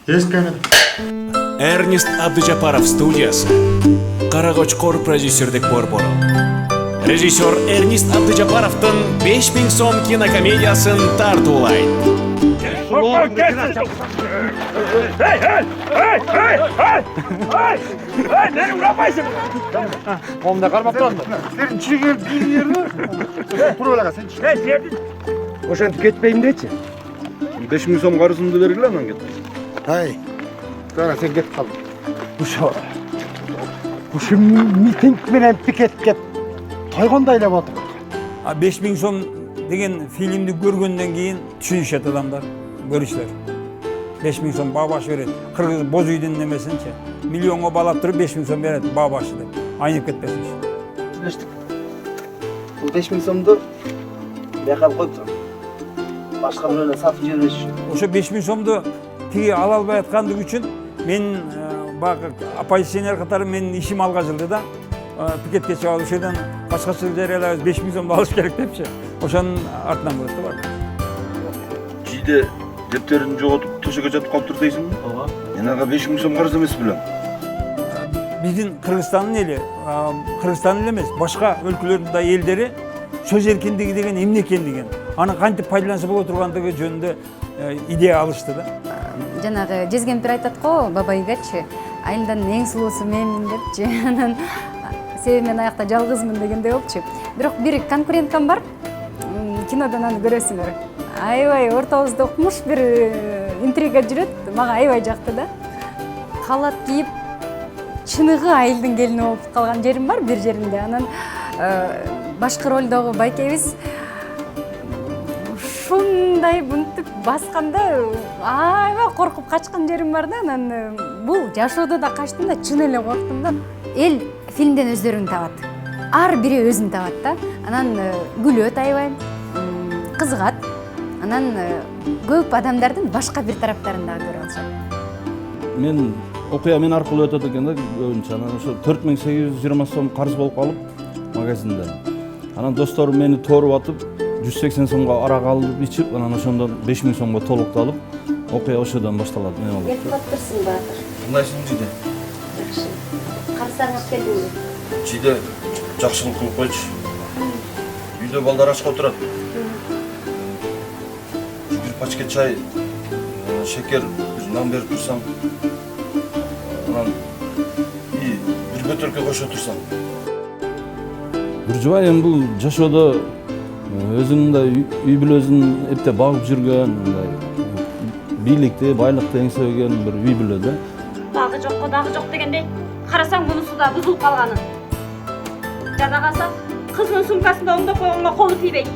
Ескені. Эрнест Абдыжапаров студиясы. Карагочкор продюсердик борбору. Режиссер Эрнест Абдыжапаровтың 5000 сом кинокомедиясын тартуулайт. Neni uğramayısın? Қолымда қармап тұрады. Сен чегел билерді. Тұр өліға сен чегел. Hey, serdin. Ошентип кетпейм дечи. 5000 сом карызымды бергиле анан кет. Ай, кара сен кетіп қалдың. Ушо митинг менен пикетке тойгондойлоп отур. 5000 сом деген фильмди көргөндөн кийин түшүнүшөт адамдар, көрүүчүлөр. 5000 сом баа башы берет. Кыргыз боз үйдүн немесинчи. Миллионго балап туруп 5000 сом берет баа башы деп. Айнып кетпесин үчүн. Түшүнүштүк. Бул 5000 сомду бияка коюп турам. Башка бирөөнө сатып жибербеш үчүн. Ошо 5000 сомду тиги ала албай аткандыгы үчүн мен баягы оппозиционер катары менин ишим алга жылды да. Пикетке чыгып ошодон башкача жарыялабыз 5000 сомду алыш керек депчи. Ошонун артынан көрөт да бар. Жийде дептерин жоготуп төшөгө жатып калыптыр дейсиңби? Ооба. Мен ага 5000 сом карыз эмес билем. Биздин Кыргызстандын эли, Кыргызстан эле эмес, башка өлкөлөрдүн да элдери сөз эркиндиги деген эмне экендигин, аны кантип пайдаланса боло тургандыгы жөнүндө идея алышты да. Жанагы жезгемпир айтат го бабайгачы, айылдын эң сулуусу менмин депчи. Анан себеби мен аякта жалгызмын дегендей болчу. Бирок бир конкуренткам бар. Кинодон аны көрөсүңөр. Аябай ортобузда окмуш бир интрига жүрөт. Мага аябай жакты да. Халат кийип чыныгы айылдын келини болуп калган жерим бар бир жеринде. Анан башкы ролдогу байкебиз ушундай бунтуп басканда аябай коркуп качкан жерим бар да. Анан бул жашоодо да качтым да, чын эле корктум да. Эл фильмден өздөрүн табат. Ар бири өзүн табат да. Анан күлөт аябай, кызыгат. Анан көп адамдардын башка бир тараптарын дагы көрүп алышат. Мен окуя мен аркылуу өтөт экен да көбүнчө. Анан ошо 4820 сом карыз болуп калып магазинде. Анан досторум мени торып атып 180 сомго арак алып ичип, анан ошондон 5000 сомго толукталып, окуя ошодон башталат. Мен болот. Кетип калыптырсың баатыр. Кандайсың жийде? Жакшы. Карсаңыз келдиңби? Жийде жакшылык кылып койчу. Үйдө балдар ачка отурат. Бир пачка чай, шекер, бир нан берип турсаң. Анан бир бөтөлкө кошо турсаң. Буржуай эми бул жашоодо өзүнүн да үй бүлөсүн эптеп багып жүргөн, бийликти, байлыкты эңсебеген бир үй бүлө да. Дагы жокко дагы жок дегендей. Карасаң мунусу да бузулуп калганы. Жада калса кыздын сумкасында оңдоп койгонго колу тийбейт.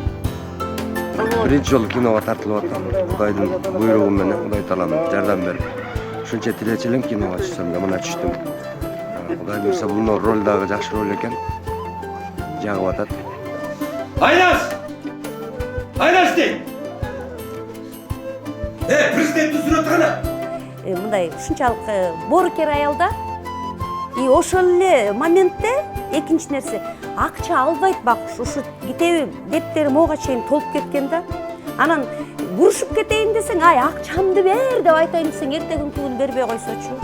Биринчи жолу киного тартылып атам. Кудайдын буйругу менен, Кудай таалам жардам берип. Ушунча тилечи элем киного түшсөм да мына түштүм. Кудай буйруса бул роль дагы жакшы роль экен. Жагып атат. Aynaz! Aynaz değil. Президенттің сүрөтү кана? Мындай ушунчалык боорукер аялда ошол эле моментте экинчи нерсе акча албайт багыш. Ушу китеби дептери могуга чейин толуп кеткен да. Анан бурушуп кетейин десең, ай акчамды бер деп айтайын десең, эртегүнкү күнү бербей койсочу.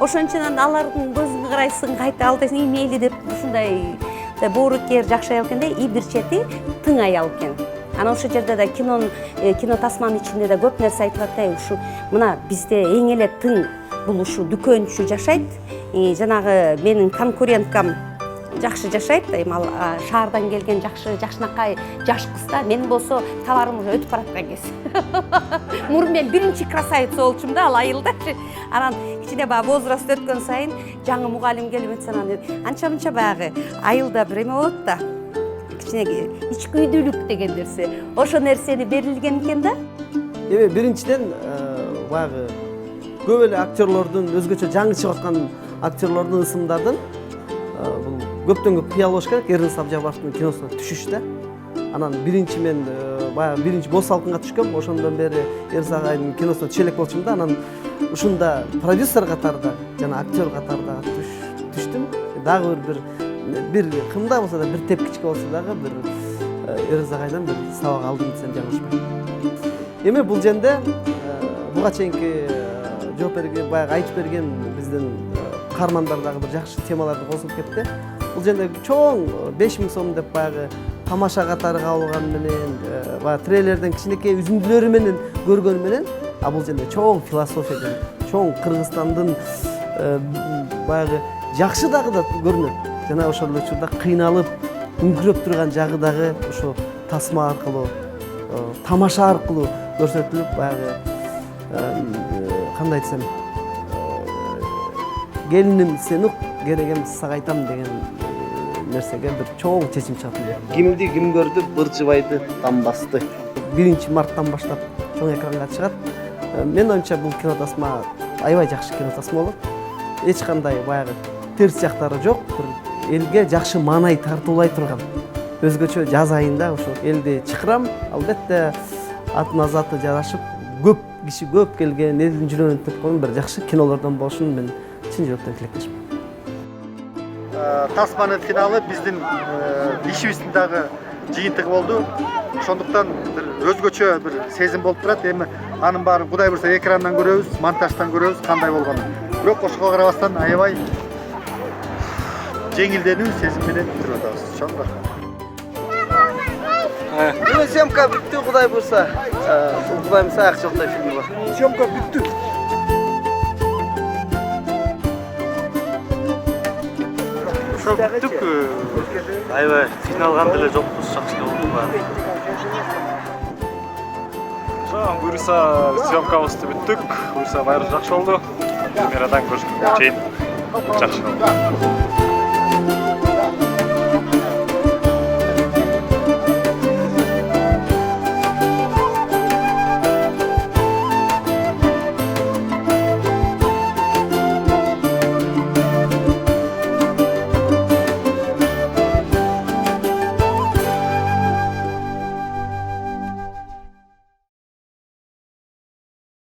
Ошон үчүн алардын көзүн карайсың, кайта ал десең, мейли деп ушундай боорукер жакшы аял экен да, бир чети тың аял экен. Анан ошол жерде да кино тасманын ичинде да көп нерсе айтылат да. Ушу мына бизде эң эле тың бул ушу дүкөнчү жашайт. Жанагы менин конкуренткам жакшы жашайт. Эми ал шаардан келген жакшынакай жаш кыз да. Мен болсо товарым уже өтүп бараткан кез. Мурун мен биринчи красавица болчумун да ал айылда. Анан кичине баягы возраст өткөн сайын жаңы мугалим келип атса, анча-мынча баягы айылда бир эме болот да. Кичине ичкүйдүүлүк деген нерсе. Ошо нерсени берилген экен да. Эми биринчиден баягы көп эле актерлордун өзгөчө жаңы чыгып аткан актерлордун ысымдардын бул көптөн көп кыял болуш керек. Эрнест Абдыжапаровдун киносуна түшүш да. Анан биринчи мен баягы биринчи боз салкынга түшкөм. Ошондон бери Эрнест агайдын киносуна түшө элек болчумун да. Анан ушунда продюсер катарда жана актер катарда түштүм. Дагы бир кымда болсо да, бир тепкичке болсо дагы бир Эрнест агайдан бир сабак алдым десем жаңылышпайм. Эми бул жерде буга чейинки жооп берген, баягы айтып берген биздин каармандар дагы бир жакшы темаларды косулуп кетти. Бул жерде чоң 5000 сом деп баягы тамаша катары кабылган менен, баягы трейлерден кичинекей үзүндүлөрү менен көргөн менен, а бул жерде чоң философия, чоң Кыргызстандын баягы жакшы дагы да көрүнөт. Жана ошол эле учурда кыйналып, үңкүрөп турган жагы дагы ошо тасма аркылуу, тамаша аркылуу көрсөтүлүп, баягы кандай айтсам, келиним сен ук, керегем сага айтам деген нерсеге бир чоң чечим чыгат. Кимди ким көрдү, Бырчыбайды там басты. 1 марттан баштап чоң экранга чыгат. Мен оюмча бул кинотасма аябай жакшы кинотасма болот. Эч кандай баягы терс жактары жок. Элге жакшы маанай тартуулай турган. Өзгөчө жаз айында ошо элди чакырам. Албетте атын азаты жарашып, көп киши көп келген, элдин жүрөгүн тепкен бир жакшы кинолордон болушун мен чын жүрөктөн тилектешмин. Тасманын финалы биздин ишибиздин дагы жыйынтыгы болду. Ошондуктан бир өзгөчө бир сезим болуп турат. Эми анын баарын Кудай буйрса экрандан көрөбүз, монтаждан көрөбүз кандай болгонун. Бирок ошого карабастан аябай жеңилденүү сезим менен көрүп атабыз. Чоң рахмат. Бүгүн съемка бүттү, Кудай буйрса. Кудай буйрса акчалтай фильм бар. Съемка бүттү. Ошо бүттүк. Аябай кыйналган деле жокпуз, жакшы болду баары. Буюрса съемкабызды бүттүк. Буюрса баары жакшы болду. Камерадан көрсөткөнгө чейин жакшы болду.